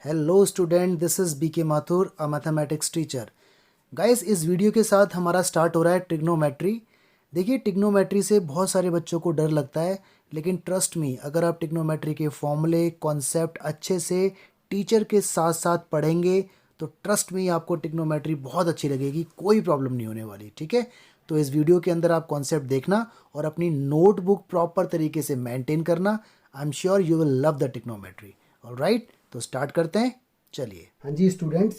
Hello student, this is B K Mathur, a mathematics teacher. Guys, इस video के साथ हमारा स्टार्ट हो रहा है ट्रिग्नोमेट्री। देखिए, ट्रिग्नोमेट्री से बहुत सारे बच्चों को डर लगता है, लेकिन ट्रस्ट मी, अगर आप ट्रिग्नोमेट्री के फॉर्मूले कॉन्सेप्ट अच्छे से टीचर के साथ साथ पढ़ेंगे तो ट्रस्ट मी आपको ट्रिग्नोमेट्री बहुत अच्छी लगेगी, कोई प्रॉब्लम नहीं होने वाली। ठीक है, तो इस वीडियो के अंदर आप कॉन्सेप्ट देखना और अपनी नोटबुक प्रॉपर तरीके से मेंटेन करना। I am sure you will love the trigonometry. Alright, तो स्टार्ट करते हैं, चलिए। हाँ जी स्टूडेंट्स,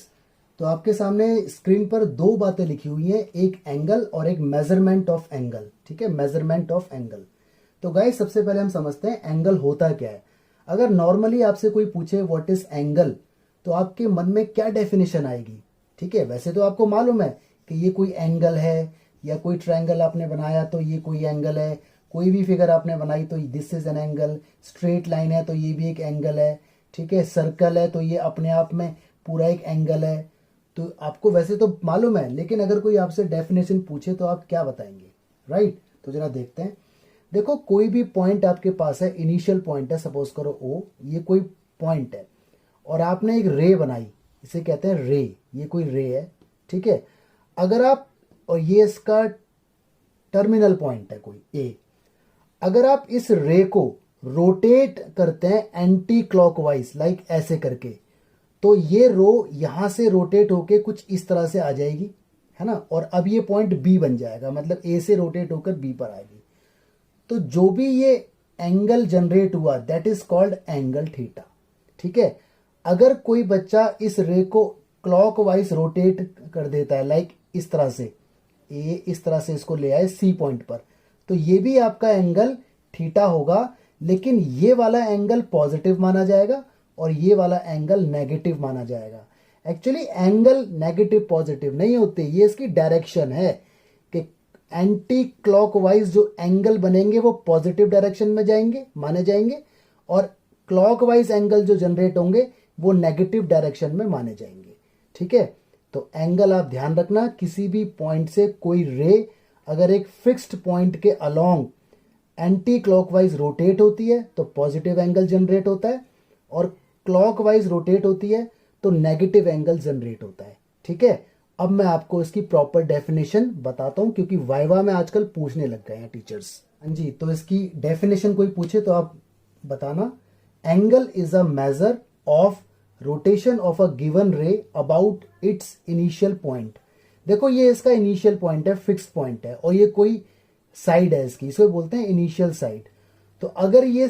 तो आपके सामने स्क्रीन पर दो बातें लिखी हुई हैं, एक एंगल और एक मेजरमेंट ऑफ एंगल। ठीक है, मेजरमेंट ऑफ एंगल। तो गाइस, सबसे पहले हम समझते हैं एंगल होता क्या है। अगर नॉर्मली आपसे कोई पूछे व्हाट इज एंगल, तो आपके मन में क्या डेफिनेशन आएगी। ठीक है, वैसे तो आपको मालूम है कि ये कोई एंगल है, या कोई ट्रायंगल आपने बनाया तो ये कोई एंगल है, कोई भी फिगर आपने बनाई तो this is an angle, straight line है तो ये भी एक एंगल है। ठीक है, सर्कल है तो ये अपने आप में पूरा एक एंगल है। तो आपको वैसे तो मालूम है, लेकिन अगर कोई आपसे डेफिनेशन पूछे तो आप क्या बताएंगे। राइट, तो जरा देखते हैं। देखो, कोई भी पॉइंट आपके पास है, इनिशियल पॉइंट है, सपोज करो ओ, ये कोई पॉइंट है और आपने एक रे बनाई, इसे कहते हैं रे, ये कोई रे है। ठीक है, अगर आप, और ये इसका टर्मिनल पॉइंट है कोई ए, अगर आप इस रे को रोटेट करते हैं एंटी क्लॉकवाइज, लाइक ऐसे करके, तो ये रो यहां से रोटेट होके कुछ इस तरह से आ जाएगी, है ना। और अब ये पॉइंट बी बन जाएगा, मतलब ए से रोटेट होकर बी पर आएगी। तो जो भी ये एंगल जनरेट हुआ that is called angle theta. ठीक है, अगर कोई बच्चा इस रे को क्लॉकवाइज रोटेट कर देता है, लाइक इस तरह से, ए इस तरह से इसको ले आए सी पॉइंट पर, तो ये भी आपका एंगल थीटा होगा, लेकिन ये वाला एंगल पॉजिटिव माना जाएगा और ये वाला एंगल नेगेटिव माना जाएगा। एक्चुअली एंगल नेगेटिव पॉजिटिव नहीं होते, ये इसकी डायरेक्शन है कि एंटी क्लॉकवाइज जो एंगल बनेंगे वो पॉजिटिव डायरेक्शन में जाएंगे, माने जाएंगे, और क्लॉकवाइज एंगल जो जनरेट होंगे वो नेगेटिव डायरेक्शन में माने जाएंगे। ठीक है, तो एंगल आप ध्यान रखना, किसी भी पॉइंट से कोई रे अगर एक फिक्स्ड पॉइंट के अलोंग एंटी क्लॉकवाइज रोटेट होती है तो पॉजिटिव एंगल जनरेट होता है, और क्लॉकवाइज रोटेट होती है तो नेगेटिव एंगल जनरेट होता है। ठीक है, अब मैं आपको इसकी प्रॉपर डेफिनेशन बताता हूं, क्योंकि वाइवा में आजकल पूछने लग गए हैं टीचर्स। हाँ जी, तो इसकी डेफिनेशन कोई पूछे तो आप बताना। Angle is a measure of rotation of a given रे अबाउट इट्स इनिशियल पॉइंट। देखो, ये इसका इनिशियल पॉइंट है, फिक्स्ड पॉइंट है, और ये कोई साइड है इसकी, इसको बोलते हैं इनिशियल साइड। तो अगर ये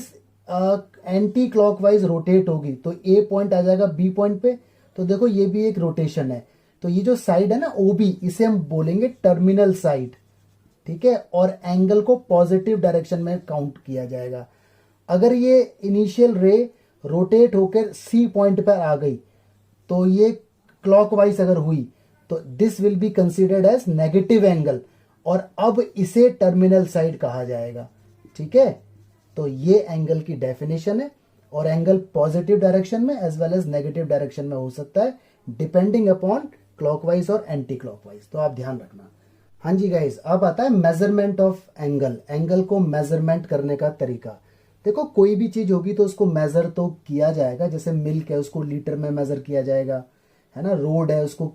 एंटी क्लॉकवाइज रोटेट होगी तो ए पॉइंट आ जाएगा बी पॉइंट पे, तो देखो ये भी एक रोटेशन है। तो ये जो साइड है ना ओ बी, इसे हम बोलेंगे टर्मिनल साइड। ठीक है, और एंगल को पॉजिटिव डायरेक्शन में काउंट किया जाएगा। अगर ये इनिशियल रे रोटेट होकर सी पॉइंट पर आ गई तो ये क्लॉकवाइज अगर हुई तो this will be considered as negative angle, और अब इसे टर्मिनल साइड कहा जाएगा। ठीक है, तो ये एंगल की डेफिनेशन है, और एंगल पॉजिटिव डायरेक्शन में as well as negative direction में हो सकता है, डिपेंडिंग अपॉन क्लॉकवाइज और एंटी क्लॉकवाइज। तो आप ध्यान रखना। हाँ जी गाइस, अब आता है मेजरमेंट ऑफ एंगल, एंगल को मेजरमेंट करने का तरीका। देखो, कोई भी चीज होगी तो उसको मेजर तो किया जाएगा, जैसे मिल्क है उसको लीटर में मेजर किया जाएगा, है ना। रोड है उसको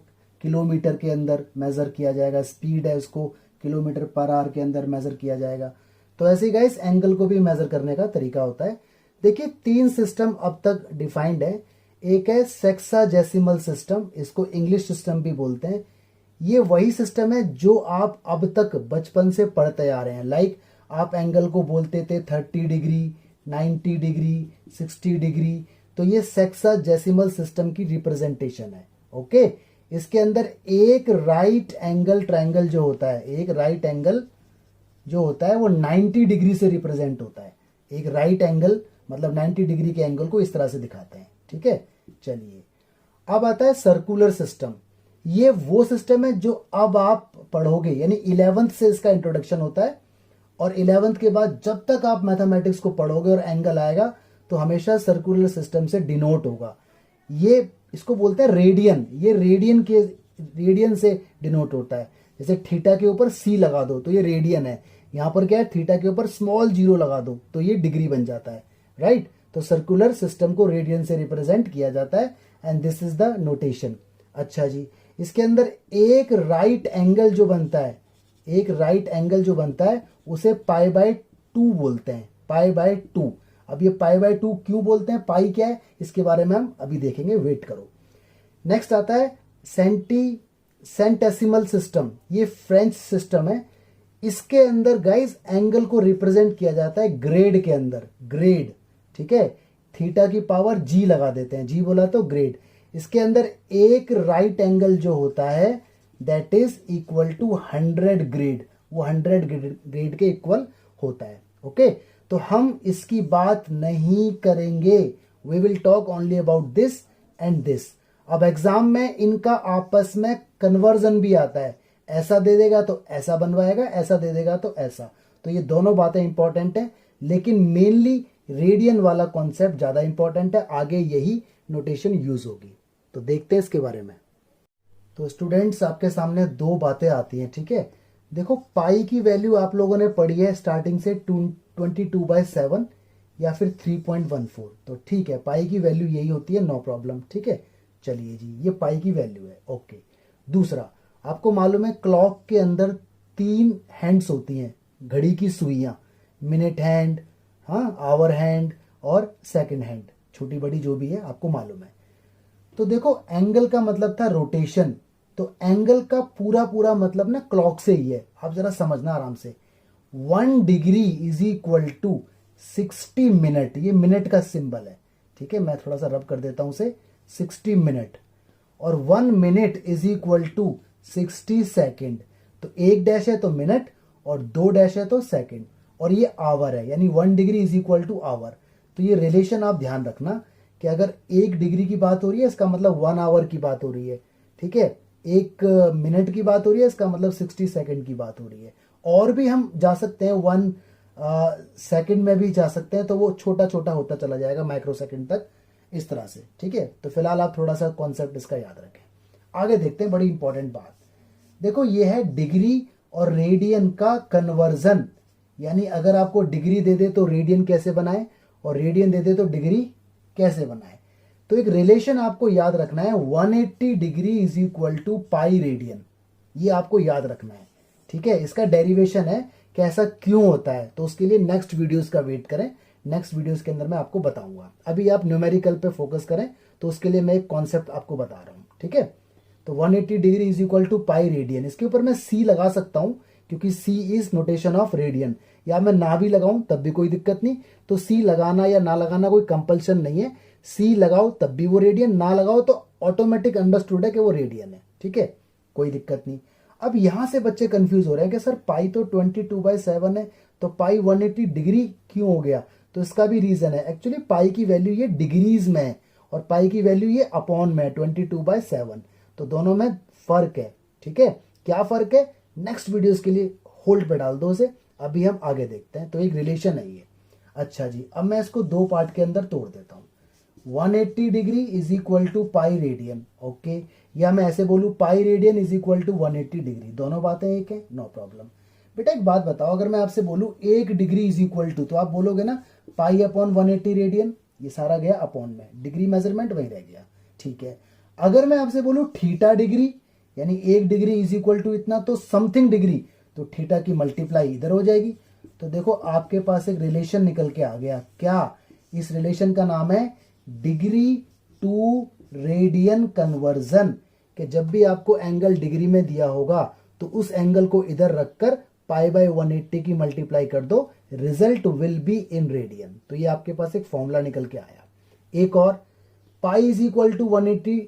किलोमीटर के अंदर मेजर किया जाएगा, स्पीड है उसको किलोमीटर पर आवर के अंदर मेजर किया जाएगा। तो ऐसे ही गाइस, एंगल को भी मेजर करने का तरीका होता है। देखिए, 3 सिस्टम अब तक डिफाइंड है। एक है सेक्साजेसिमल सिस्टम, इसको इंग्लिश सिस्टम भी बोलते हैं। ये वही सिस्टम है जो आप अब तक बचपन से पढ़ते आ रहे हैं। लाइक आप एंगल को बोलते थे 30 डिग्री, 90 डिग्री, 60 डिग्री। तो ये सेक्साजेसिमल सिस्टम की रिप्रेजेंटेशन है। ओके, इसके अंदर एक राइट एंगल ट्रायंगल जो होता है, एक राइट एंगल जो होता है वो 90 डिग्री से रिप्रेजेंट होता है। एक राइट एंगल मतलब 90 डिग्री के एंगल को इस तरह से दिखाते हैं। ठीक है, चलिए अब आता है सर्कुलर सिस्टम। ये वो सिस्टम है जो अब आप पढ़ोगे, यानी 11th से इसका इंट्रोडक्शन होता है, और 11th के बाद जब तक आप मैथमेटिक्स को पढ़ोगे और एंगल आएगा तो हमेशा सर्कुलर सिस्टम से डिनोट होगा। ये इसको बोलते हैं रेडियन, ये रेडियन से डिनोट होता है। जैसे थीटा के ऊपर सी लगा दो तो ये रेडियन है, यहाँ पर क्या है, थीटा के ऊपर स्मॉल जीरो लगा दो तो ये डिग्री बन जाता है। राइट, तो सर्कुलर सिस्टम को रेडियन से रिप्रेजेंट किया जाता है and this is the notation. अच्छा जी, इसके अंदर एक राइट एंगल जो बनता है, एक राइट एंगल जो बनता है उसे पाई बाय 2 बोलते हैं, पाई बाय 2। अब ये पाई बाय 2 क्यों बोलते हैं, पाई क्या है, इसके बारे में हम अभी देखेंगे, वेट करो। नेक्स्ट आता है सेंटेसिमल सिस्टम। ये फ्रेंच सिस्टम है। इसके अंदर गाइस एंगल को रिप्रेजेंट किया जाता है ग्रेड के अंदर, ग्रेड, ठीक है। थीटा की पावर जी लगा देते हैं, जी बोला तो ग्रेड। इसके अंदर एक राइट एंगल जो होता है that is equal to 100 grade, वो 100 ग्रेड के इक्वल होता है। ओके, तो हम इसकी बात नहीं करेंगे, we will talk only about this and this. अब एग्जाम में इनका आपस में कन्वर्जन भी आता है, ऐसा दे देगा तो ऐसा बनवाएगा, ऐसा दे देगा तो ऐसा। तो ये दोनों बातें इंपॉर्टेंट है, लेकिन मेनली रेडियन वाला कॉन्सेप्ट ज्यादा इंपॉर्टेंट है, आगे यही नोटेशन यूज होगी। तो देखते हैं इसके बारे में। तो स्टूडेंट्स, आपके सामने दो बातें आती हैं, ठीक है। देखो, पाई की वैल्यू आप लोगों ने पढ़ी है स्टार्टिंग से 22/7 या फिर 3.14, तो ठीक है, पाई की वैल्यू यही होती है, नो प्रॉब्लम, ठीक है। चलिए जी, ये पाई की वैल्यू है, ओके। दूसरा, आपको मालूम है क्लॉक के अंदर 3 हैंड्स होती हैं, घड़ी की सुइयां, मिनट हैंड, हाँ, आवर हैंड और सेकंड हैंड, छोटी बड़ी जो भी है आपको मालूम है। तो देखो, एंगल का मतलब था रोटेशन, तो एंगल का पूरा पूरा मतलब ना क्लॉक से ही है, आप जरा समझना आराम से। 1 degree is equal to 60 minute, ये मिनट का सिंबल है, ठीक है। मैं थोड़ा सा रब कर देता हूं उसे, 60 मिनट। और 1 minute is equal to 60 second, तो 1 डैश है तो मिनट और 2 डैश है तो सेकेंड, और ये आवर है, यानी 1 degree is equal to hour. तो ये रिलेशन आप ध्यान रखना कि अगर 1 डिग्री की बात हो रही है इसका मतलब 1 आवर की बात हो रही है, ठीक है। 1 मिनट की बात हो रही है इसका मतलब 60 सेकेंड की बात हो रही है। और भी हम जा सकते हैं, 1 सेकेंड में भी जा सकते हैं, तो वो छोटा छोटा होता चला जाएगा माइक्रो सेकेंड तक, इस तरह से, ठीक है। तो फिलहाल आप थोड़ा सा कॉन्सेप्ट इसका याद रखें। आगे देखते हैं, बड़ी इंपॉर्टेंट बात। देखो, ये है डिग्री और रेडियन का कन्वर्जन, यानी अगर आपको डिग्री दे दे तो रेडियन कैसे बनाए, और रेडियन दे दे तो डिग्री कैसे बनाए। तो एक रिलेशन आपको याद रखना है, 180 degree is equal to pi radian, ये आपको याद रखना है, ठीक है। इसका डेरिवेशन है कि ऐसा क्यों होता है, तो उसके लिए नेक्स्ट वीडियोस का वेट करें, नेक्स्ट वीडियोस के अंदर मैं आपको बताऊंगा। अभी आप न्यूमेरिकल पे फोकस करें, तो उसके लिए मैं एक कॉन्सेप्ट आपको बता रहा हूं, ठीक है। तो 180 degree is equal to pi radian, इसके ऊपर मैं सी लगा सकता हूं क्योंकि c is notation of radian, या मैं ना भी लगाऊं तब भी कोई दिक्कत नहीं। तो सी लगाना या ना लगाना कोई कंपल्शन नहीं है, सी लगाओ तब भी वो रेडियन, ना लगाओ तो ऑटोमेटिक अंडरस्टूड है कि वो रेडियन है, ठीक है, कोई दिक्कत नहीं। अब यहां से बच्चे कंफ्यूज हो रहे हैं कि सर पाई तो 22/7 है, तो पाई 180 डिग्री क्यों हो गया। तो इसका भी रीजन है, एक्चुअली पाई की वैल्यू ये डिग्रीज में है और पाई की वैल्यू ये अपॉन में है 22/7, तो दोनों में फर्क है, ठीक है। क्या फर्क है, नेक्स्ट वीडियोस के लिए होल्ड पे डाल दो उसे, अभी हम आगे देखते हैं। तो एक रिलेशन है ये। अच्छा जी, अब मैं इसको 2 पार्ट के अंदर तोड़ देता हूं। 180 degree is equal to pi radian, okay, या मैं ऐसे बोलूं pi radian is equal to 180 degree, दोनों बातें एक है, नो प्रॉब्लम। बेटा एक बात बताओ, अगर मैं आपसे बोलूं 1 डिग्री इज इक्वल टू, तो आप बोलोगे ना पाई अपॉन 180 रेडियन, ये सारा गया अपॉन में, डिग्री मेजरमेंट वही रह गया, ठीक है। अगर मैं आपसे बोलूं थीटा डिग्री, यानी 1 डिग्री इज इक्वल टू इतना, तो समथिंग डिग्री, तो थीटा की मल्टीप्लाई इधर हो जाएगी। तो देखो, आपके पास एक रिलेशन निकल के आ गया, क्या, इस रिलेशन का नाम है डिग्री टू रेडियन कन्वर्जन, कि जब भी आपको एंगल डिग्री में दिया होगा तो उस एंगल को इधर रखकर पाई बाय 180 की मल्टीप्लाई कर दो, result will be in radian. तो ये आपके पास एक फॉर्मूला निकल के आया। एक और, pi is equal to 180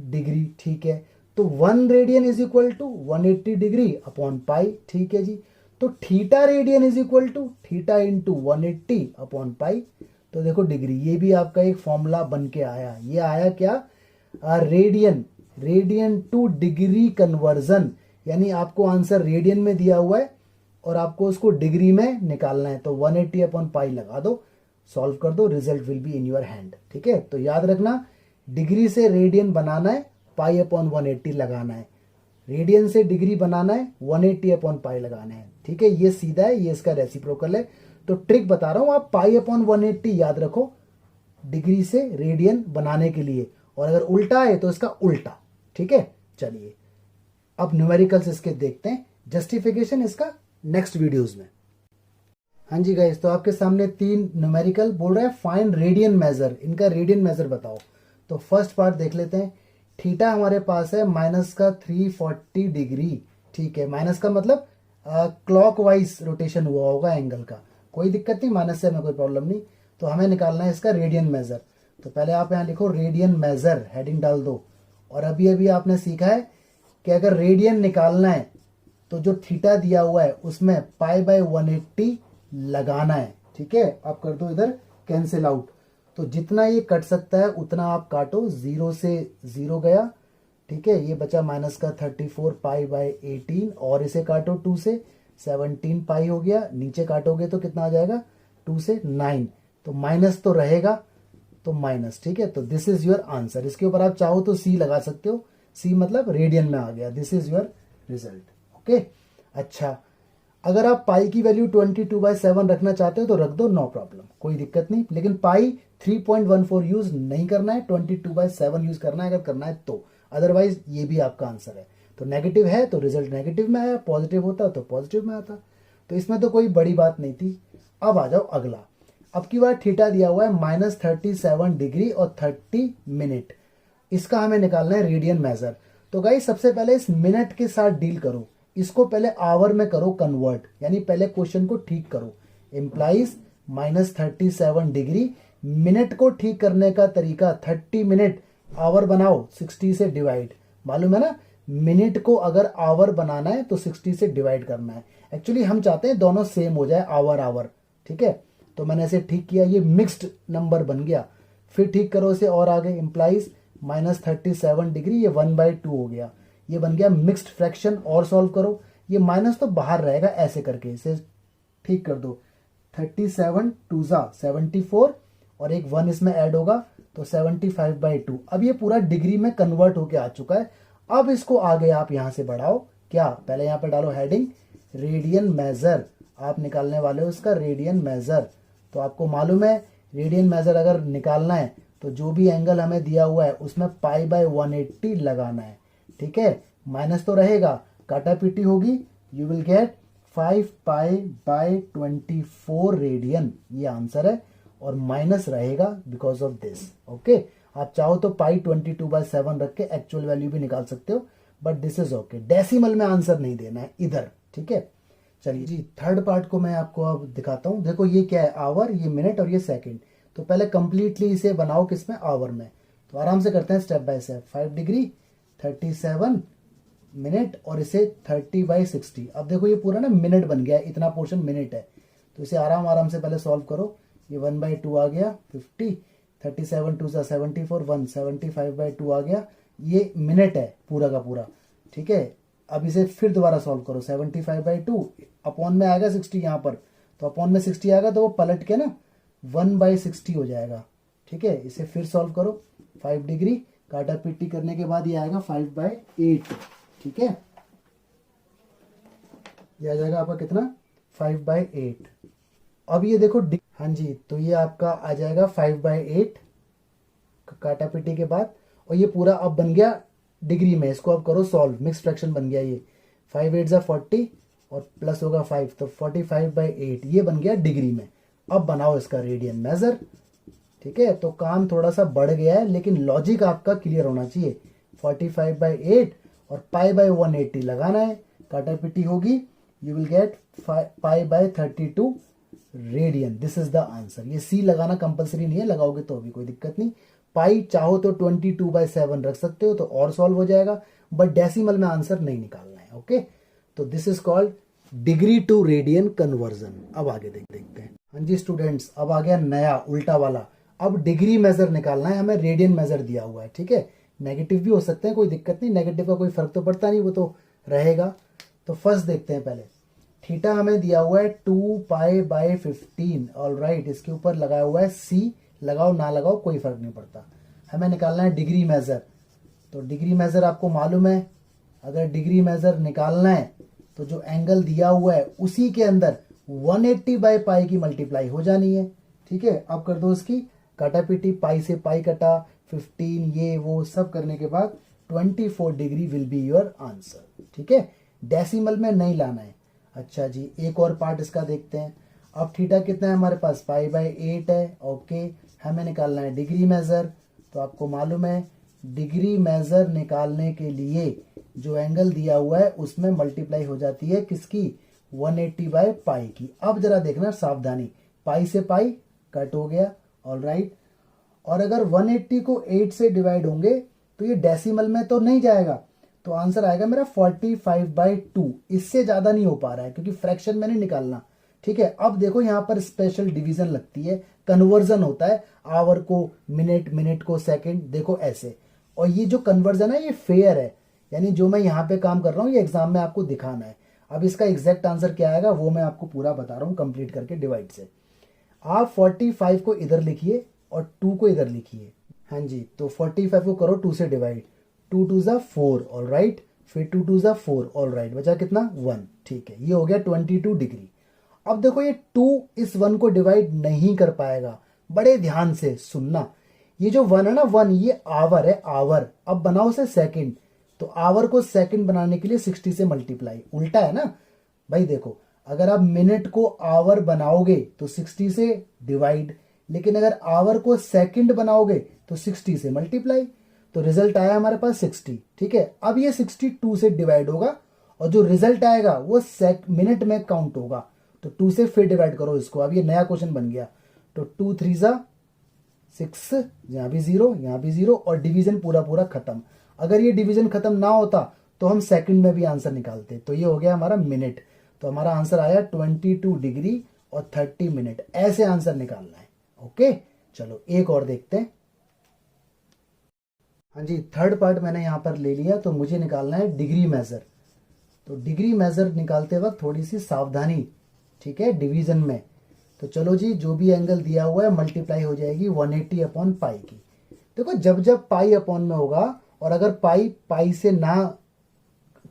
degree, ठीक है, तो 1 radian is equal to 180 degree upon pi, ठीक है जी। तो theta radian is equal to theta into 180 upon pi. तो देखो डिग्री, ये भी आपका एक फॉर्मूला बन के आया। ये आया क्या, radian, radian two degree conversion, यानी आपको आंसर रेडियन में दिया हुआ है और आपको उसको डिग्री में निकालना है, तो 180 अपॉन पाई लगा दो, सॉल्व कर दो, result will be in your hand, ठीक है। तो याद रखना, डिग्री से रेडियन बनाना है, पाई अपॉन 180 लगाना है, रेडियन से डिग्री बनाना है, 180 अपॉन पाई लगाना है, ठीक है। ये सीधा है, ये इसका रेसिप्रोकल है। तो ट्रिक बता रहा हूं, आप पाई अपॉन 180 याद रखो, डिग्री से रेडियन बनाने के लिए, और अगर उल्टा है तो इसका उल्टा। ठीक है, चलिए अब न्यूमेरिकल्स इसके देखते हैं, जस्टिफिकेशन इसका नेक्स्ट वीडियोस में। हाँ जी गाइस, तो आपके सामने 3 न्यूमेरिकल बोल रहा है फाइंड रेडियन मेजर, इनका रेडियन मेजर बताओ। तो फर्स्ट पार्ट देख लेते हैं। थीटा हमारे पास है -340 डिग्री। ठीक है, माइनस का मतलब क्लॉकवाइज रोटेशन हुआ होगा एंगल का, कोई दिक्कत नहीं, माइनस से हमें कोई प्रॉब्लम नहीं। तो हमें निकालना है इसका रेडियन मेजर। तो पहले आप यहाँ लिखो रेडियन मेजर, हेडिंग डाल दो। और अभी अभी आपने सीखा है कि अगर रेडियन निकालना है तो जो थीटा दिया हुआ है उसमें π/180 लगाना है। ठीक है, आप कर दो इधर कैंसिल आउट। तो जितना ये कट सकता है उतना आप काटो, 0 से 0 गया। ठीक है, ये बचा -34 π/18, और इसे काटो 2 से, 17 पाई हो गया। नीचे काटोगे तो कितना आ जाएगा, 2 से 9, तो माइनस तो रहेगा, तो माइनस। ठीक है, तो दिस इज योर आंसर। इसके ऊपर आप चाहो तो सी लगा सकते हो, सी मतलब रेडियन में आ गया, this is your result. Okay, अच्छा अगर आप पाई की वैल्यू 22/7 रखना चाहते हो तो रख दो, नो प्रॉब्लम, कोई दिक्कत नहीं। लेकिन पाई 3.14 यूज नहीं करना है, 22/7 यूज करना है अगर करना है तो, अदरवाइज ये भी आपका आंसर है। तो नेगेटिव है तो रिजल्ट नेगेटिव में आया, पॉजिटिव होता तो पॉजिटिव में आता। तो इसमें तो कोई बड़ी बात नहीं थी। अब आ जाओ अगला। अब की बार थीटा दिया हुआ है -37 डिग्री और 30 मिनट। इसका हमें निकालना है रेडियन मेजर। तो गाइस सबसे पहले इस मिनट के साथ डील करो, इसको पहले आवर में करो कन्वर्ट, यानी पहले क्वेश्चन को ठीक करो। इम्प्लाइज -37 डिग्री, मिनट को ठीक करने का तरीका 30 मिनट आवर बनाओ, 60 से डिवाइड। मालूम है ना, मिनट को अगर आवर बनाना है तो 60 से डिवाइड करना है। एक्चुअली हम चाहते हैं दोनों सेम हो जाए, आवर आवर। ठीक है, तो मैंने इसे ठीक किया, ये मिक्स्ड नंबर बन गया। फिर ठीक करो इसे और आगे, इम्प्लाइज -37 डिग्री, ये 1/2 हो गया, ये बन गया मिक्स्ड फ्रैक्शन। और सॉल्व करो, ये माइनस तो बाहर रहेगा, ऐसे करके इसे ठीक कर दो। 37 2 74 और एक 1 इसमें ऐड होगा तो 75/2। अब ये पूरा डिग्री में कन्वर्ट होके आ चुका है। अब इसको आगे आप यहां से बढ़ाओ, क्या पहले यहां पे डालो हेडिंग रेडियन मेजर, आप निकालने वाले हो इसका रेडियन मेजर। तो आपको मालूम है रेडियन मेजर अगर निकालना है तो जो भी एंगल हमें दिया हुआ है उसमें π/180 लगाना है। ठीक है, माइनस तो रहेगा, काटा पीटी होगी, यू विल गेट 5π/24 रेडियन, ये आंसर है। और माइनस रहेगा बिकॉज ऑफ दिस। ओके, आप चाहो तो π/22/7 रख के एक्चुअल वैल्यू भी निकाल सकते हो, but this is okay. Decimal में आंसर नहीं देना है इधर। ठीक है, चलिए जी थर्ड पार्ट को मैं आपको अब दिखाता हूं। देखो ये क्या है, आवर, ये मिनट और ये सेकंड। तो पहले कंप्लीटली इसे बनाओ किसमें, आवर में। तो आराम से करते हैं step by step. 5 degree 37 minute और इसे 30/60। अब देखो ये पूरा ना मिनट बन गया है, इतना पोर्शन मिनट है। तो इसे आराम आराम से पहले सॉल्व करो। ये 1/2 आ गया 50, 37 2 74, 1 75/2 आ गया, ये मिनट है पूरा का पूरा। ठीक है, अब इसे फिर दोबारा सॉल्व करो। 75/2 अपॉन में आएगा 60 यहाँ पर, तो अपॉन में 60 आएगा तो वो पलट के ना 1/60 हो जाएगा। ठीक है, इसे फिर सॉल्व करो। 5 डिग्री काटा पीटी करने के बाद ये आएगा 5/8। ठीक है, ये आ जाएगा आपका कितना, 5/8। अब ये देखो, हाँ जी, तो ये आपका आ जाएगा 5/8 काटा पीटी के बाद। और ये पूरा अब बन गया डिग्री में, इसको अब करो सॉल्व, मिक्स फ्रैक्शन बन गया ये। 5 8 40 और प्लस होगा 5, तो 45/8 ये बन गया डिग्री में। अब बनाओ इसका रेडियन मेजर। ठीक है, तो काम थोड़ा सा बढ़ गया है लेकिन लॉजिक आपका क्लियर होना चाहिए। 45/8 और π/180 लगाना है, काटा पीटी होगी, you will get π/32 radian, this is the answer. ये सी लगाना कंपलसरी नहीं है, लगाओगे तो भी कोई दिक्कत नहीं। पाई चाहो तो 22/7 रख सकते हो तो और सॉल्व हो जाएगा, बट डेसिमल में आंसर नहीं निकालना है। ओके, तो this is called degree to radian conversion. अब आगे देखते हैं। हाँ जी स्टूडेंट्स, अब आ गया नया उल्टा वाला। अब डिग्री मेजर निकालना है, हमें रेडियन मेजर दिया हुआ है। ठीक है, नेगेटिव भी हो सकते हैं, कोई दिक्कत नहीं, नेगेटिव का कोई फर्क तो पड़ता नहीं, वो तो रहेगा। तो फर्स्ट देखते हैं पहले, थीटा हमें दिया हुआ है 2π/15। ऑल राइट, इसके ऊपर लगाया हुआ है सी, लगाओ ना लगाओ कोई फर्क नहीं पड़ता। हमें निकालना है डिग्री मेजर। तो डिग्री मेजर आपको मालूम है, अगर डिग्री मेजर निकालना है तो जो एंगल दिया हुआ है उसी के अंदर 180/π की मल्टीप्लाई हो जानी है। ठीक है, अब कर दो इसकी काटा पीटी, पाई से पाई कटा, 15 ये वो सब करने के बाद 24 degree will be your answer. ठीक है, डेसिमल में नहीं लाना है। अच्छा जी, एक और पार्ट इसका देखते हैं। अब थीटा कितना है हमारे पास, पाई बाय 8 है। ओके, हमें निकालना है डिग्री मेजर। तो आपको मालूम है डिग्री मेजर निकालने के लिए जो एंगल दिया हुआ है उसमें मल्टीप्लाई हो जाती है किसकी, 180 बाय पाई की। अब जरा देखना सावधानी, पाई से पाई कट हो गया, ऑलराइट। और अगर 180 को 8 से डिवाइड होंगे तो ये डेसिमल में तो नहीं जाएगा, तो आंसर आएगा मेरा 45/2। इससे ज्यादा नहीं हो पा रहा है क्योंकि फ्रैक्शन में नहीं निकालना। ठीक है, अब देखो यहाँ पर स्पेशल डिवीजन लगती है, कन्वर्जन होता है, आवर को मिनट, मिनट को सेकंड, देखो ऐसे। और ये जो कन्वर्जन है ये फेयर है, यानी जो मैं यहाँ पे काम कर रहा हूँ ये एग्जाम में आपको दिखाना है। अब इसका एग्जैक्ट आंसर क्या आएगा वो मैं आपको पूरा बता रहा हूँ कंप्लीट करके डिवाइड से। आप 45 को इधर लिखिए और 2 को इधर लिखिए। हाँ जी, तो 45 को करो 2 से डिवाइड, 2 2 जा 4, ऑल राइट, फिर 2 2 जा 4, ऑल राइट, बचा कितना 1। ठीक है, ये हो गया 22 डिग्री। अब देखो ये 2 इस 1 को डिवाइड नहीं कर पाएगा, बड़े ध्यान से सुनना। ये जो 1 है ना, 1 ये आवर है, आवर। अब बनाओ उसे सेकंड, तो आवर को सेकंड बनाने के लिए 60 से मल्टीप्लाई, उल्टा है ना भाई। देखो अगर आप मिनट को आवर बनाओगे तो 60 से डिवाइड, लेकिन अगर आवर को सेकंड बनाओगे तो 60 से मल्टीप्लाई, तो रिजल्ट आया हमारे पास 60। ठीक है, अब ये 62 से डिवाइड होगा और जो रिजल्ट आएगा वो मिनट में काउंट होगा, तो 2 से फिर डिवाइड करो इसको। अब ये नया क्वेश्चन बन गया, तो 2 3 जा 6, यहाँ भी 0, यहाँ भी 0, और डिवीजन पूरा पूरा खत्म। अगर ये डिवीजन खत्म ना होता तो हम सेकंड में भी आंसर निकालते, तो ये हो गया हमारा मिनट। तो हमारा आंसर आया 22 डिग्री और 30 मिनट, ऐसे आंसर निकालना है। ओके, चलो एक और देखते हैं। हाँ जी, थर्ड पार्ट मैंने यहाँ पर ले लिया, तो मुझे निकालना है डिग्री मेजर। तो डिग्री मेजर निकालते वक्त थोड़ी सी सावधानी, ठीक है, डिवीजन में। तो चलो जी, जो भी एंगल दिया हुआ है मल्टीप्लाई हो जाएगी 180 अपॉन पाई की। देखो जब जब पाई अपॉन में होगा, और अगर पाई पाई से ना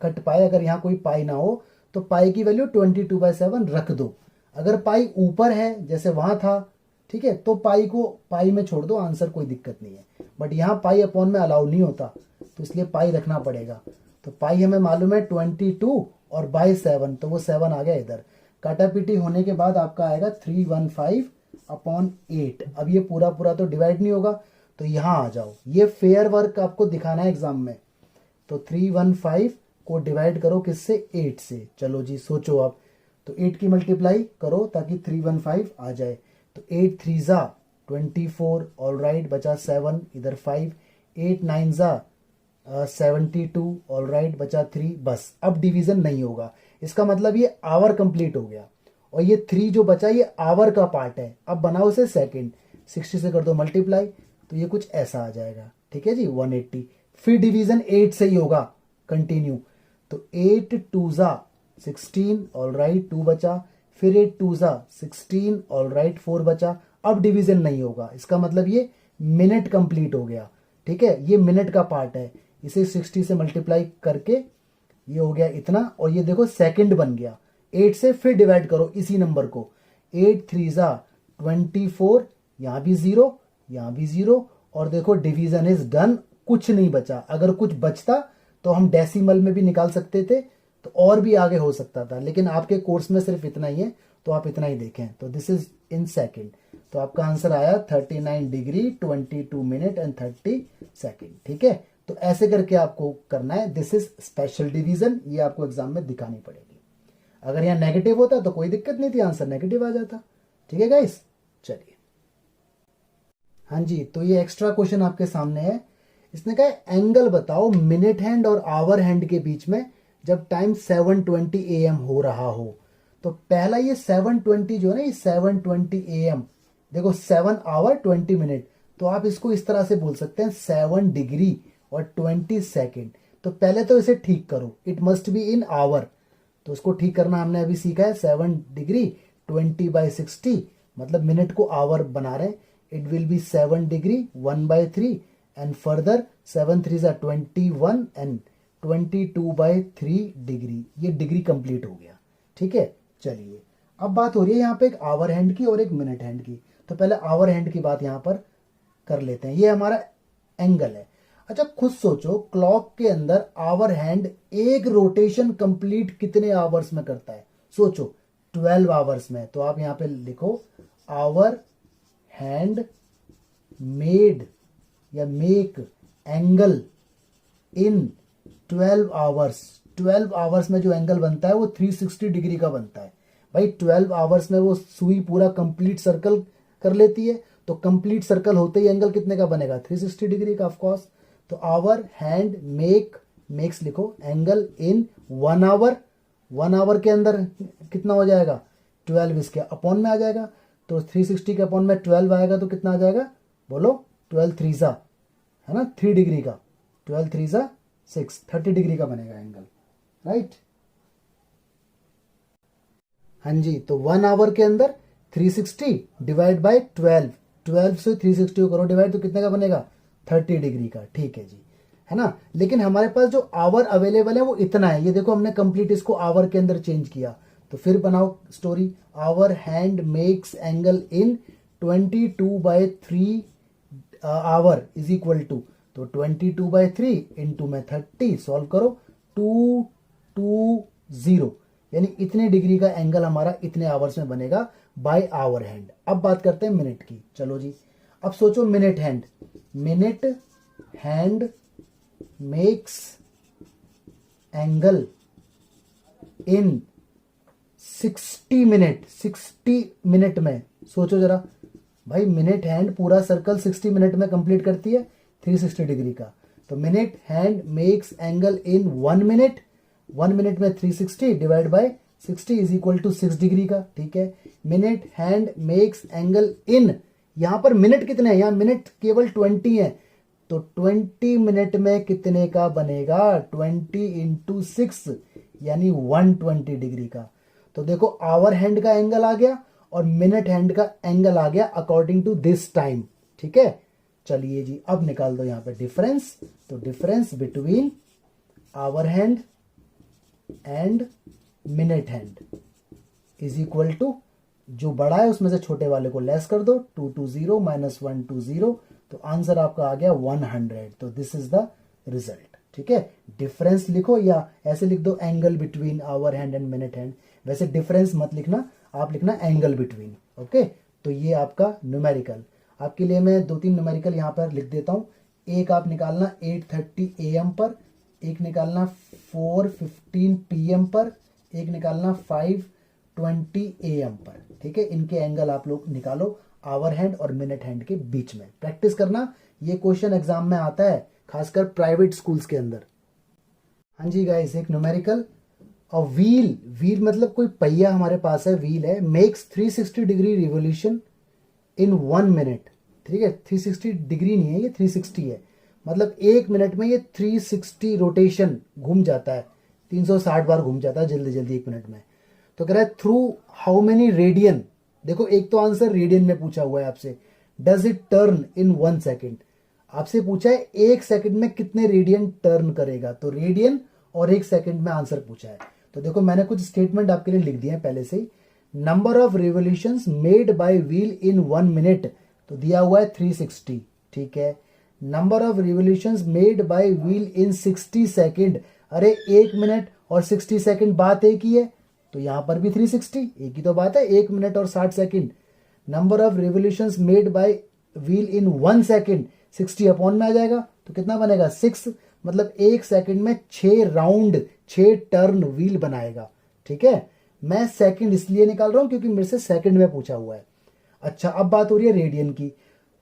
कट पाए, अगर यहाँ कोई पाई ना हो तो पाई की वैल्यू 22/7 रख दो। अगर पाई ऊपर है जैसे वहां था, ठीक है, तो पाई को पाई में छोड़ दो, आंसर कोई दिक्कत नहीं है। बट यहाँ पाई अपॉन में अलाउ नहीं होता, तो इसलिए पाई रखना पड़ेगा। तो पाई हमें मालूम है 22 और बाई 7, तो वो 7 आ गया इधर। काटापीटी होने के बाद आपका आएगा 315 अपॉन 8। अब ये पूरा पूरा तो डिवाइड नहीं होगा, तो यहाँ आ जाओ, ये फेयर वर्क आपको दिखाना है एग्जाम में। तो 315 को डिवाइड करो किससे, 8 से। चलो जी सोचो आप, तो 8 की मल्टीप्लाई करो ताकि 315 आ जाए। तो 8 3 जा 24, ऑल राइट, बचा 7, इधर 5, 8 9 जा 72, ऑल राइट, बचा 3, बस। अब डिवीजन नहीं होगा, इसका मतलब ये आवर कंप्लीट हो गया। और ये 3 जो बचा ये आवर का पार्ट है। अब बनाओ इसे सेकंड, 60 से कर दो मल्टीप्लाई, तो ये कुछ ऐसा आ जाएगा। ठीक है जी, 180। फिर डिवीजन 8 से ही होगा, कंटिन्यू। तो 8 2 जा 16, ऑल राइट, 2 बचा, फिर 8 2 जा 16, ऑल राइट, 4 बचा। अब डिवीजन नहीं होगा, इसका मतलब ये मिनट कंप्लीट हो गया। ठीक है, ये मिनट का पार्ट है, इसे 60 से मल्टीप्लाई करके ये हो गया इतना, और ये देखो सेकंड बन गया। 8 से फिर डिवाइड करो इसी नंबर को, 8 3 जा 24, यहाँ भी 0, यहाँ भी 0, और देखो डिवीजन इज डन, कुछ नहीं बचा। अगर कुछ बचता तो हम डेसिमल में भी निकाल सकते थे, तो और भी आगे हो सकता था, लेकिन आपके कोर्स में सिर्फ इतना ही है, तो आप इतना ही देखें। तो दिस इज इन सेकंड, तो आपका आंसर आया 39 डिग्री 22 मिनट एंड 30 सेकंड। ठीक है, तो ऐसे करके आपको करना है। दिस इज स्पेशल डिवीजन, ये आपको एग्जाम में दिखानी पड़ेगी। अगर यहाँ नेगेटिव होता तो कोई दिक्कत नहीं थी, आंसर नेगेटिव आ जाता। ठीक है गाइस, चलिए। हाँ जी, तो ये एक्स्ट्रा क्वेश्चन आपके सामने है। इसने कहा एंगल बताओ मिनट हैंड और आवर हैंड के बीच में जब टाइम 7:20 AM हो रहा हो। तो पहला ये 7:20 जो है ना, ये 7:20 AM, देखो 7 आवर 20 मिनट, तो आप इसको इस तरह से बोल सकते हैं 7 डिग्री और 20 सेकेंड। तो पहले तो इसे ठीक करो, it must be in hour, तो उसको ठीक करना हमने अभी सीखा है। 7 डिग्री 20/60, मतलब मिनट को आवर बना रहे हैं। It will be 7 degree 1/3 and further 7 3 जा 21 एंड 22/3 डिग्री। ये डिग्री कंप्लीट हो गया। ठीक है, चलिए अब बात हो रही है यहाँ पे एक आवर हैंड की और एक मिनट हैंड की। तो पहले आवर हैंड की बात यहाँ पर कर लेते हैं, ये हमारा एंगल है। अच्छा खुद सोचो, क्लॉक के अंदर आवर हैंड एक रोटेशन कंप्लीट कितने आवर्स में करता है? सोचो 12 आवर्स में। तो आप यहां पे लिखो आवर हैंड मेड या make angle in 12 hours. 12 hours में जो एंगल बनता है वो 360 डिग्री का बनता है। भाई 12 आवर्स में वो सुई पूरा कंप्लीट सर्कल कर लेती है, तो कंप्लीट सर्कल होते ही एंगल कितने का बनेगा? 360 डिग्री का, ऑफ कोर्स। तो आवर हैंड मेक्स लिखो एंगल इन 1 आवर। 1 आवर के अंदर कितना हो जाएगा? 12 इसके अपॉन में आ जाएगा, तो 360 के अपॉन में 12 आएगा तो कितना आ जाएगा? बोलो 12 3 है ना 3 डिग्री का, 12 3 6, 30 डिग्री का बनेगा एंगल, राइट। हाँ जी, तो 1 आवर के अंदर 360 डिवाइड बाय 12, 12 से 360 को करो डिवाइड, तो कितने का बनेगा? 30 डिग्री का, ठीक है जी, है ना। लेकिन हमारे पास जो आवर अवेलेबल है वो इतना है, ये देखो हमने कंप्लीट इसको आवर के अंदर चेंज किया। तो फिर बनाओ story, hour hand makes angle in 22/3 hour is equal to, तो 22/3 इंटू में 30, सॉल्व करो, 220, यानी इतने डिग्री का एंगल हमारा इतने आवर्स में बनेगा बाय आवर हैंड। अब बात करते हैं मिनट की, चलो जी। अब सोचो minute hand makes angle in 60 minute में। सोचो जरा भाई, मिनट हैंड पूरा सर्कल 60 मिनट में कंप्लीट करती है 360 डिग्री का, तो minute hand makes angle in 1 minute, 1 minute में 360 divide by 60 is equal to 6 degree का, ठीक है। Minute hand makes angle in, यहां पर मिनट कितने हैं? यहां मिनट केवल 20 है, तो 20 मिनट में कितने का बनेगा? 20 इंटू 6 यानी 120 डिग्री का। तो देखो आवर हैंड का एंगल आ गया और मिनट हैंड का एंगल आ गया अकॉर्डिंग टू दिस टाइम, ठीक है। चलिए जी, अब निकाल दो यहां पे डिफरेंस। तो difference between hour hand and minute hand is equal to, जो बड़ा है उसमें से छोटे वाले को लेस कर दो, 220 माइनस 120, तो आंसर आपका आ गया 100। तो दिस इज द रिजल्ट, ठीक है। डिफरेंस लिखो या ऐसे लिख दो angle between hour hand and minute hand, वैसे डिफरेंस मत लिखना, आप लिखना एंगल बिटवीन, ओके। तो ये आपका न्यूमेरिकल, आपके लिए मैं 2-3 न्यूमेरिकल यहाँ पर लिख देता हूँ। एक आप निकालना 8:30 AM पर, एक निकालना 4:15 PM पर, एक निकालना 5:20 AM पर, ठीक है। इनके एंगल आप लोग निकालो आवर हैंड और मिनट हैंड के बीच में, प्रैक्टिस करना। ये क्वेश्चन एग्जाम में आता है, खासकर प्राइवेट स्कूल्स के अंदर। हाँ जी गाइस, एक न्यूमेरिकल, और व्हील मतलब कोई पहिया हमारे पास है, व्हील है, makes 360 degree revolution in 1 minute, ठीक है। 360 डिग्री नहीं है, ये 360 है, मतलब 1 मिनट में ये 360 रोटेशन घूम जाता है, 360 बार घूम जाता है जल्दी जल्दी 1 मिनट में। तो कह रहा है थ्रू हाउ मेनी रेडियन, देखो एक तो आंसर रेडियन में पूछा हुआ है आपसे, does it turn in 1 second, आपसे पूछा है 1 सेकेंड में कितने रेडियन टर्न करेगा, तो रेडियन और 1 सेकेंड में आंसर पूछा है। तो देखो मैंने कुछ स्टेटमेंट आपके लिए लिख दिए हैं पहले से ही। Number of revolutions made by wheel in 1 minute, तो दिया हुआ है 360, ठीक है। Number of revolutions made by wheel in 60 second, अरे 1 मिनट और 60 सेकेंड बात एक ही है, तो यहां पर भी 360 एक ही तो बात है, 1 मिनट और 60 second. Number of revolutions made by wheel in 1 second, 60 upon में आ जाएगा, तो कितना बनेगा 6, मतलब 1 सेकेंड में 6 राउंड 6 टर्न व्हील बनाएगा, ठीक है। मैं सेकंड इसलिए निकाल रहा हूं क्योंकि मेरे से सेकंड में पूछा हुआ है। अच्छा, अब बात हो रही है रेडियन की।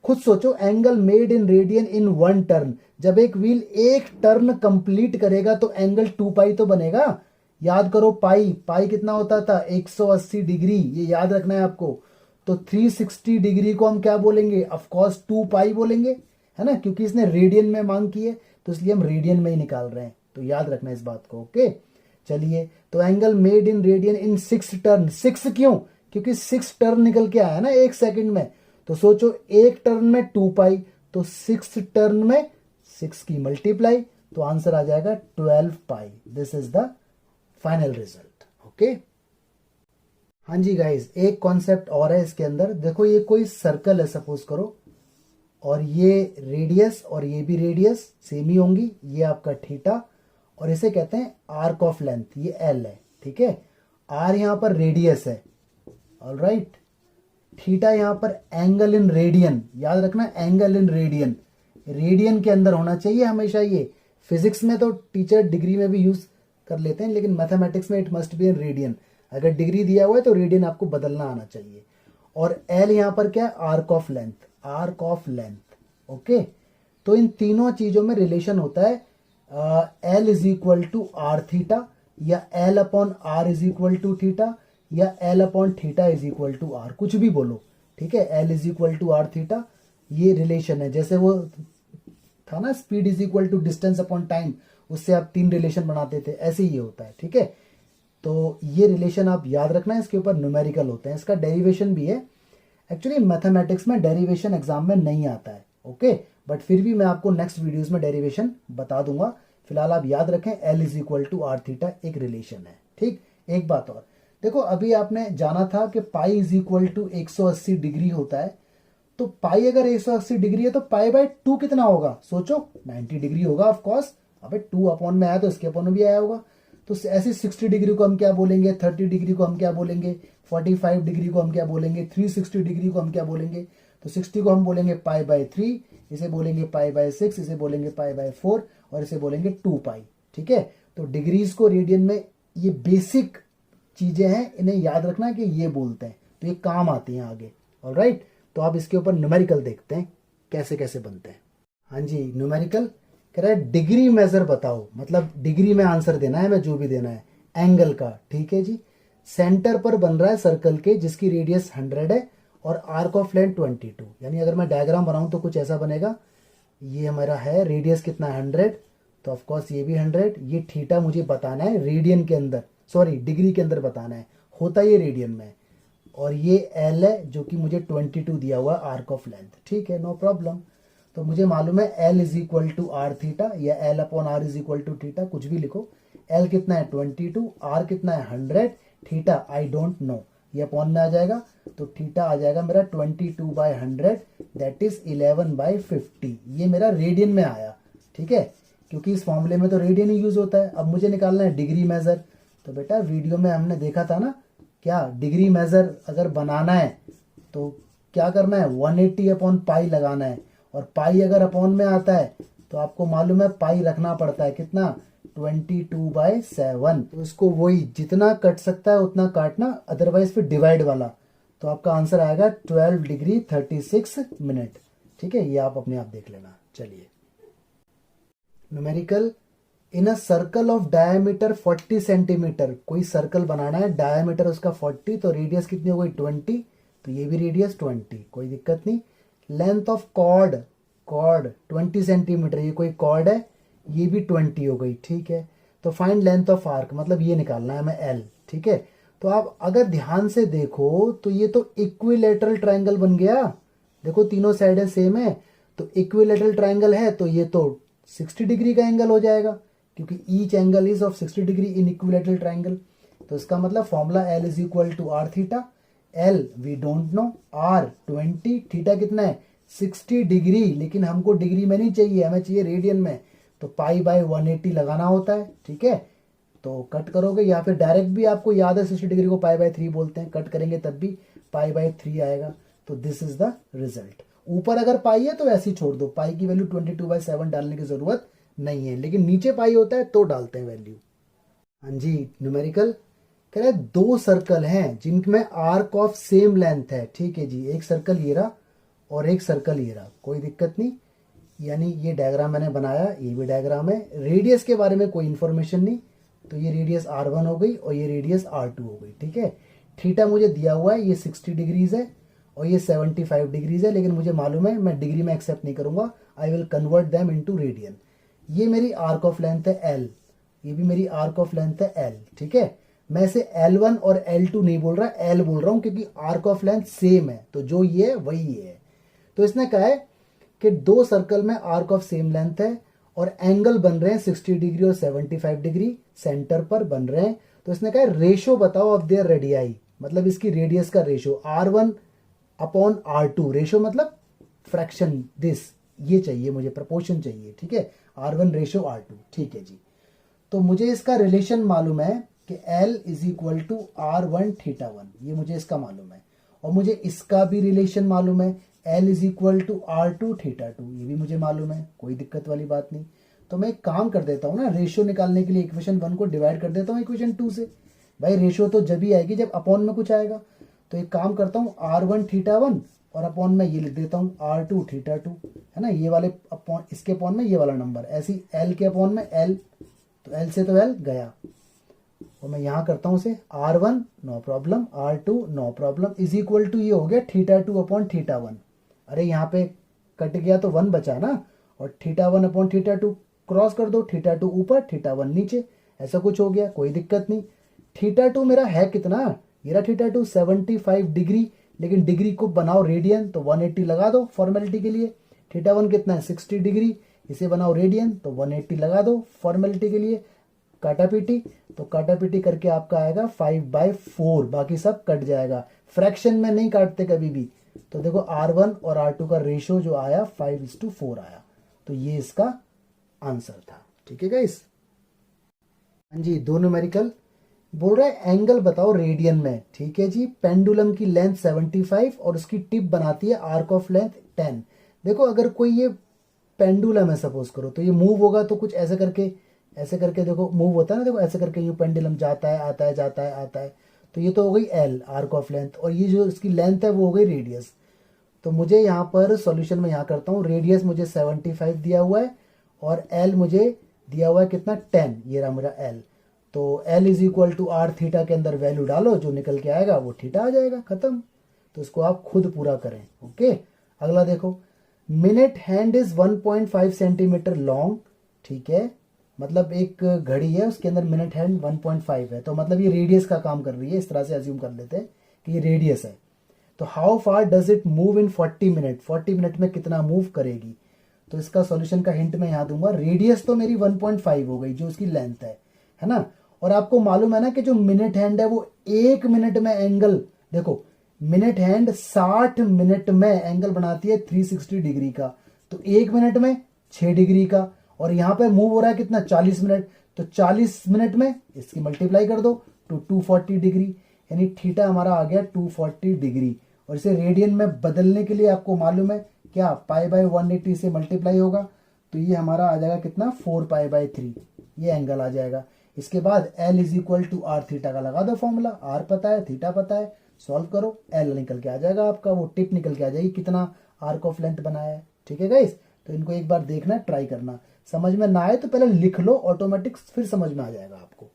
खुद सोचो, angle made in radian in 1 turn, जब एक व्हील 1 टर्न कंप्लीट करेगा तो एंगल 2 पाई तो बनेगा। याद करो पाई कितना होता था? 180 डिग्री, ये याद रखना है आपको। तो 360 डिग्री को हम क्या बोलेंगे? ऑफ कोर्स 2 पाई बोलेंगे, है ना, क्योंकि इसने रेडियन में मांग की है, तो इसलिए हम रेडियन में ही निकाल रहे हैं, तो याद रखना इस बात को, ओके। चलिए, तो angle made in radian in 6 turn, 6 क्यों? क्योंकि 6 टर्न निकल के आया ना 1 सेकंड में, तो सोचो 1 टर्न में 2 पाई, तो 6 टर्न में 6 की मल्टीप्लाई, तो आंसर आ जाएगा 12 pi. This is the final result, okay. हाँ जी गाइज, एक कॉन्सेप्ट और है इसके अंदर। देखो ये कोई सर्कल है, सपोज करो और ये रेडियस और ये भी रेडियस सेम ही होंगी, ये आपका थीटा, और इसे कहते हैं आर्क ऑफ लेंथ, ये एल है, ठीक है। आर यहाँ पर रेडियस है, ऑलराइट। थीटा यहाँ पर एंगल इन रेडियन, याद रखना एंगल इन रेडियन, रेडियन के अंदर होना चाहिए हमेशा। ये फिजिक्स में तो टीचर डिग्री में भी यूज कर लेते हैं, लेकिन मैथमेटिक्स में it must be in radian. अगर डिग्री दिया हुआ है तो रेडियन आपको बदलना आना चाहिए। और एल यहाँ पर क्या है, arc of length, arc of length, okay. तो इन तीनों चीजों में रिलेशन होता है L is equal to R theta, या L upon R is equal to theta, या L upon theta is equal to R, कुछ भी बोलो, ठीक है। L is equal to R theta, ये रिलेशन है। जैसे वो था ना speed is equal to distance upon time, उससे आप 3 रिलेशन बनाते थे, ऐसे ही ये होता है, ठीक है। तो ये रिलेशन आप याद रखना, इसके ऊपर न्यूमेरिकल होते हैं, इसका डेरिवेशन भी है। एक्चुअली मैथमेटिक्स में डेरिवेशन एग्जाम में नहीं आता है, ओके, बट फिर भी मैं आपको नेक्स्ट वीडियोस में डेरिवेशन बता दूंगा। फिलहाल आप याद रखें L is equal to R theta एक रिलेशन है, ठीक। एक बात और देखो, अभी आपने जाना था कि pi is equal to 180 degree होता है, तो पाई अगर 180 डिग्री है तो पाई बाय 2 कितना होगा, सोचो 90 डिग्री होगा ऑफकोर्स। अबे 2 अपॉन में आया तो इसके अपॉन में भी आया होगा। तो ऐसे 60 डिग्री को हम क्या बोलेंगे, 30 डिग्री को हम क्या बोलेंगे, 45 डिग्री को हम क्या बोलेंगे, 360 डिग्री को हम क्या बोलेंगे। तो 60 को हम बोलेंगे पाई बाय 3, इसे बोलेंगे पाई बाय 6, इसे बोलेंगे पाई बाय 4, और इसे बोलेंगे 2 पाई, ठीक है। तो डिग्रीज को रेडियन में ये बेसिक चीजें हैं, इन्हें याद रखना कि ये बोलते हैं, तो ये काम आती हैं आगे, ऑलराइट। तो आप इसके ऊपर न्यूमेरिकल देखते हैं कैसे कैसे बनते हैं। हाँ जी, न्यूमेरिकल कह रहा है डिग्री मेजर बताओ, मतलब डिग्री में आंसर देना है, मैं जो भी देना है एंगल का, ठीक है जी। सेंटर पर बन रहा है सर्कल के जिसकी रेडियस 100 है और आर्क ऑफ लेंथ 22, यानी अगर मैं डायग्राम बनाऊं तो कुछ ऐसा बनेगा। ये हमारा है रेडियस कितना 100, तो ऑफकोर्स ये भी 100। ये थीटा मुझे बताना है रेडियन के अंदर, सॉरी डिग्री के अंदर बताना है, होता ये रेडियन में। और ये एल है जो कि मुझे 22 दिया हुआ आर्क ऑफ लेंथ, ठीक है, नो प्रॉब्लम। तो मुझे मालूम है L is equal to R theta, या L upon R is equal to theta, कुछ भी लिखो। एल कितना है 22, आर कितना है 100, थीटा आई डोंट नो, ये अपॉन में आ जाएगा, तो थीटा आ जाएगा मेरा 22 बाय 100, दैट इज 11 बाय 50। ये मेरा रेडियन में आया, ठीक है, क्योंकि इस फॉर्मूले में तो रेडियन ही यूज होता है। अब मुझे निकालना है डिग्री मेजर, तो बेटा वीडियो में हमने देखा था ना, क्या डिग्री मेजर अगर बनाना है तो क्या करना है, 180 अपॉन पाई लगाना है, और पाई अगर अपॉन में आता है तो आपको मालूम है पाई रखना पड़ता है कितना, 22/7। तो इसको वही जितना कट सकता है उतना काटना, अदरवाइज फिर डिवाइड वाला। तो आपका आंसर आएगा 12 डिग्री 36 मिनट, ठीक है, ये आप अपने आप देख लेना। चलिए numerical, in a circle of diameter 40 centimetre, कोई सर्कल बनाना है, डायमीटर उसका 40, तो रेडियस कितनी हो गई 20, तो ये भी रेडियस 20, कोई दिक्कत नहीं। Length of chord, chord 20 centimetre, ये कोई कॉर्ड है, ये भी 20 हो गई, ठीक है। तो फाइंड लेंथ ऑफ आर्क, मतलब ये निकालना है हमें एल, ठीक है। तो आप अगर ध्यान से देखो तो ये तो इक्विलेटरल ट्रायंगल बन गया, देखो तीनों साइडें सेम है, तो इक्विलेटरल ट्रायंगल है तो ये तो 60 डिग्री का एंगल हो जाएगा, क्योंकि each angle is of 60 degree in equilateral triangle. तो इसका मतलब formula L is equal to R theta, L we don't know, R 20, theta कितना है 60 डिग्री, लेकिन हमको डिग्री में नहीं चाहिए, हमें चाहिए रेडियन में, तो पाई बाय 180 लगाना होता है, ठीक है। तो कट करोगे या फिर डायरेक्ट भी आपको याद है 60 डिग्री को पाई बाय 3 बोलते हैं, कट करेंगे तब भी पाई बाय 3 आएगा। तो दिस इज द रिजल्ट। ऊपर अगर पाई है तो ऐसे ही छोड़ दो, पाई की वैल्यू 22/7 डालने की जरूरत नहीं है, लेकिन नीचे पाई होता है तो डालते हैं वैल्यू। हाँ जी, न्यूमेरिकल कह रहे हैं 2 सर्कल हैं जिनमें आर्क ऑफ सेम लेंथ है, ठीक है जी। एक सर्कल ये रहा और एक सर्कल ये रहा, कोई दिक्कत नहीं, यानी ये डायग्राम मैंने बनाया, ये भी डायग्राम है। रेडियस के बारे में कोई इंफॉर्मेशन नहीं, तो ये रेडियस R1 हो गई और ये रेडियस R2 हो गई, ठीक है। थीटा मुझे दिया हुआ है, ये 60 डिग्रीज है और ये 75 डिग्रीज है, लेकिन मुझे मालूम है मैं डिग्री में एक्सेप्ट नहीं करूंगा, I will convert them into radian. ये मेरी आर्क ऑफ लेंथ है L, ये भी मेरी आर्क ऑफ लेंथ है L, ठीक है। मैं इसे L1 और L2 नहीं बोल रहा, L बोल रहा हूं, क्योंकि आर्क ऑफ लेंथ सेम है, तो जो ये है वही ये है। तो इसने कहा है कि 2 सर्कल में आर्क ऑफ सेम लेंथ है और एंगल बन रहे हैं 60 डिग्री और 75 डिग्री, सेंटर पर बन रहे हैं। तो इसने कहा है रेशो बताओ ऑफ देयर रेडियाई, मतलब इसकी रेडियस का ratio R1 upon R2, ratio मतलब फ्रैक्शन दिस, ये चाहिए मुझे, प्रपोर्शन चाहिए, ठीक है, R1 रेशो R2, ठीक है जी। तो मुझे इसका रिलेशन मालूम है कि L is equal to R1 theta 1, ये मुझे इसका मालूम है। और मुझे इसका भी रिलेशन मालूम है, L is equal to R2 theta 2, ये भी मुझे मालूम है, कोई दिक्कत वाली बात नहीं। तो मैं एक काम कर देता हूँ ना, रेशियो निकालने के लिए इक्वेशन 1 को डिवाइड कर देता हूँ इक्वेशन 2 से। भाई रेशियो तो जब ही आएगी जब अपॉन में कुछ आएगा। तो एक काम करता हूँ, R1 थीटा 1 और अपॉन में ये लिख देता हूँ R2 थीटा 2, है ना, ये वाले अपॉन, इसके अपॉन में ये वाला नंबर, ऐसी L के अपॉन में L, तो L से तो L गया। और मैं यहाँ करता हूँ उसे R1 no problem, R2 no problem, is equal to ये हो गया थीटा 2 अपॉन थीटा 1। अरे यहाँ पे कट गया तो 1 बचा ना, और थीटा 1 अपॉन थीटा 2 क्रॉस कर दो, थीटा 2 ऊपर थीटा 1 नीचे, ऐसा कुछ हो गया, कोई दिक्कत नहीं। थीटा 2 मेरा है कितना, ये रहा थीटा 2 75 डिग्री, लेकिन डिग्री को बनाओ रेडियन, तो 180 लगा दो फॉर्मेलिटी के लिए। थीटा 1 कितना है 60 डिग्री, इसे बनाओ रेडियन, तो 180 लगा दो फॉर्मेलिटी के लिए। काटा पीटी, तो काटा पीटी करके आपका आएगा 5/4, बाकी सब कट जाएगा, फ्रैक्शन में नहीं काटते कभी भी। तो देखो R1 और R2 का रेशियो जो आया 5:4 आया, तो ये इसका आंसर था, ठीक है गाइस। हाँ जी, दो न्यूमेरिकल बोल रहा है एंगल बताओ रेडियन में, ठीक है जी। पेंडुलम की लेंथ 75 और उसकी टिप बनाती है आर्क ऑफ लेंथ 10। देखो अगर कोई ये पेंडुलम है सपोज करो, तो ये मूव होगा तो कुछ ऐसे करके देखो मूव होता है ना, देखो ऐसे करके ये पेंडुलम जाता है आता है जाता है आता है, तो ये तो हो गई L आर्क ऑफ लेंथ, और ये जो इसकी लेंथ है वो हो गई रेडियस। तो मुझे यहाँ पर सॉल्यूशन में यहाँ करता हूँ, रेडियस मुझे 75 दिया हुआ है और L मुझे दिया हुआ है कितना 10, ये रहा मेरा L। तो L is equal to R theta के अंदर वैल्यू डालो, जो निकल के आएगा वो थीटा आ जाएगा, खत्म। तो इसको आप खुद पूरा करें, ओके। अगला देखो, minute hand is 1.5 centimetre long, ठीक है, मतलब एक घड़ी है उसके अंदर मिनट हैंड 1.5 है, तो मतलब ये रेडियस का काम कर रही है, इस तरह से अज्यूम कर लेते हैं कि ये रेडियस है। तो how far does it move in 40 minute, 40 minute में कितना मूव करेगी। तो इसका सॉल्यूशन का हिंट मैं यहाँ दूंगा, रेडियस तो मेरी 1.5 हो गई जो उसकी लेंथ है ना, और आपको मालूम है ना कि जो मिनट हैंड है वो 1 मिनट में एंगल, देखो मिनट हैंड 60 मिनट में एंगल बनाती है 360 डिग्री का, तो 1 मिनट में 6 डिग्री का, और यहाँ पे मूव हो रहा है कितना 40 मिनट, तो 40 मिनट में इसकी मल्टीप्लाई कर दो तो 240 डिग्री, यानी थीटा हमारा आ गया 240 डिग्री। और इसे रेडियन में बदलने के लिए आपको मालूम है क्या, π/180 से मल्टीप्लाई होगा, तो ये हमारा आ जाएगा कितना 4π/3, ये एंगल आ जाएगा। इसके बाद L is equal to R theta का लगा दो फॉर्मूला, R पता है थीटा पता है, सॉल्व करो, L निकल के आ जाएगा आपका, वो टिप निकल के आ जाएगी कितना आर्क ऑफ लेंथ बनाया है, ठीक है गाइस। तो इनको एक बार देखना, ट्राई करना, समझ में ना आए तो पहले लिख लो, ऑटोमेटिक फिर समझ में आ जाएगा आपको।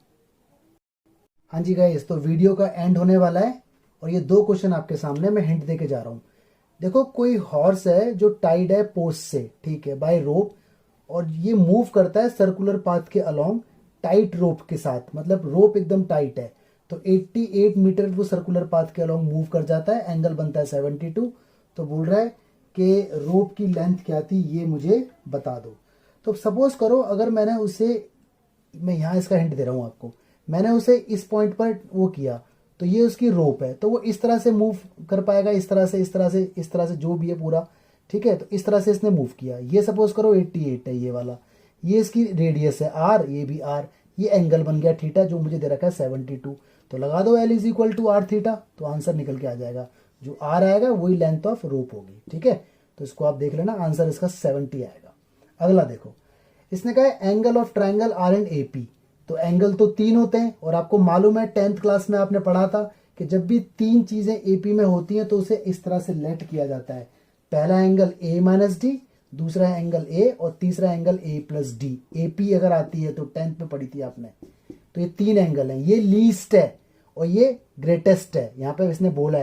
हाँ जी गाइस, तो वीडियो का एंड होने वाला है और ये 2 क्वेश्चन आपके सामने मैं हिंट देके जा रहा हूँ। देखो कोई हॉर्स है जो टाइड है पोस्ट से, ठीक है, बाय रोप, और ये मूव करता है सर्कुलर पाथ के अलोंग टाइट रोप के साथ, मतलब रोप एकदम टाइट है, तो 88 मीटर वो सर्कुलर पाथ के अलोंग मूव कर जाता है, एंगल बनता है 72। तो बोल रहा है कि रोप की लेंथ क्या थी ये मुझे बता दो। तो सपोज करो अगर मैंने उसे, मैं यहाँ इसका हिंट दे रहा हूँ आपको, मैंने उसे इस पॉइंट पर वो किया, तो ये उसकी रोप है, तो वो इस तरह से मूव कर पाएगा, इस तरह से इस तरह से इस तरह से, जो भी है पूरा, ठीक है। तो इस तरह से इसने मूव किया, ये सपोज करो 88 है ये वाला, ये इसकी रेडियस है R, ये भी R, ये एंगल बन गया थीटा जो मुझे दे रखा है 72। तो लगा दो L is equal to R theta, तो आंसर निकल के आ जाएगा, जो R आएगा वही लेंथ ऑफ रोप होगी, ठीक है। तो इसको आप देख लेना, आंसर इसका 70 आएगा। अगला देखो, इसने कहा है angle of triangle R and AP, तो एंगल तो 3 होते हैं, और आपको मालूम है 10th क्लास में आपने पढ़ा था कि जब भी 3 चीजें AP में होती हैं तो उसे इस तरह से लेट किया जाता है, पहला एंगल A-D, दूसरा एंगल A और तीसरा एंगल A+D। AP अगर आती है तो 10th में पढ़ी थी आपने। तो ये 3 एंगल हैं, ये लीस्ट है और ये ग्रेटेस्ट है। यहाँ पे इसने बोला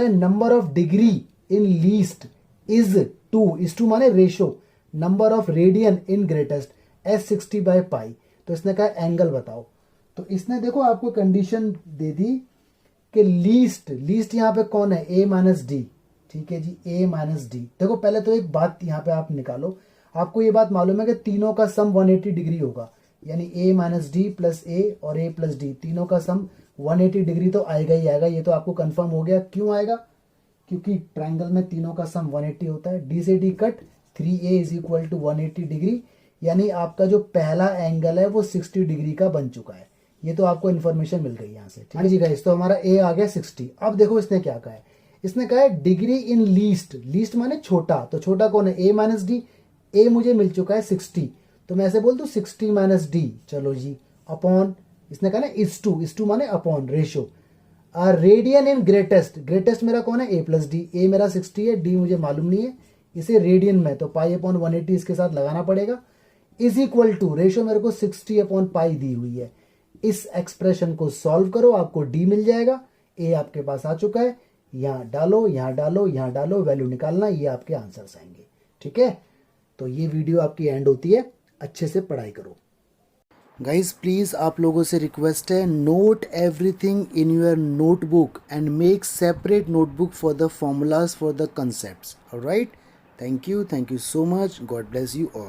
है number of degree in least is 2 माने ratio, number of radian in greatest S60/π। तो इसने कहा एंगल बताओ, तो इसने देखो आपको कंडीशन दे दी कि लीस्ट यहाँ पे कौन है, A-D, ठीक है जी, A-D। देखो पहले तो एक बात यहाँ पे आप निकालो, आपको ये बात मालूम है कि तीनों का सम 180 डिग्री होगा, यानी A-D प्लस A और A+D तीनों का सम 180 डिग्री तो आएगा ही आएगा, ये तो आपको कंफर्म हो गया। क्यों आएगा, क्योंकि ट्राइंगल में तीनों का सम 180 होता है। डी से D cut 3a is equal to 180 degree, यानी आपका जो पहला एंगल है वो 60 डिग्री का बन चुका है। ये तो आपको इन्फॉर्मेशन मिल गई यहाँ से। हाँ जी गाइस, तो हमारा ए आ गया 60। अब देखो इसने क्या कहा है, इसने कहा है डिग्री इन लीस्ट। लीस्ट माने छोटा, तो छोटा कौन है, ए माइनस डी। ए मुझे मिल चुका है 60, तो मैं ऐसे बोल दूं 60 माइनस डी, चलो जी, अपॉन, इसने कहा ना इज टू माने अपॉन, रेशो। रेडियन इन ग्रेटेस्ट, ग्रेटेस्ट मेरा कौन है, ए प्लस डी। ए मेरा 60 है, डी मुझे मालूम नहीं है, इसे रेडियन में तो पाई अपॉन 180 इसके साथ लगाना पड़ेगा। इज इक्वल टू, रेशो मेरे को 60 अपॉन पाई दी हुई है। इस एक्सप्रेशन को सॉल्व करो, आपको डी मिल जाएगा। ए आपके पास आ चुका है, यहाँ डालो, यहाँ डालो, यहाँ डालो, वैल्यू निकालना, ये आपके आंसर्स आएंगे। ठीक है, तो ये वीडियो आपकी एंड होती है, अच्छे से पढ़ाई करो। गाइज प्लीज़ आप लोगों से रिक्वेस्ट है, note everything in your notebook and make separate notebook for the formulas for the concepts. Alright, thank you so much, God bless you all.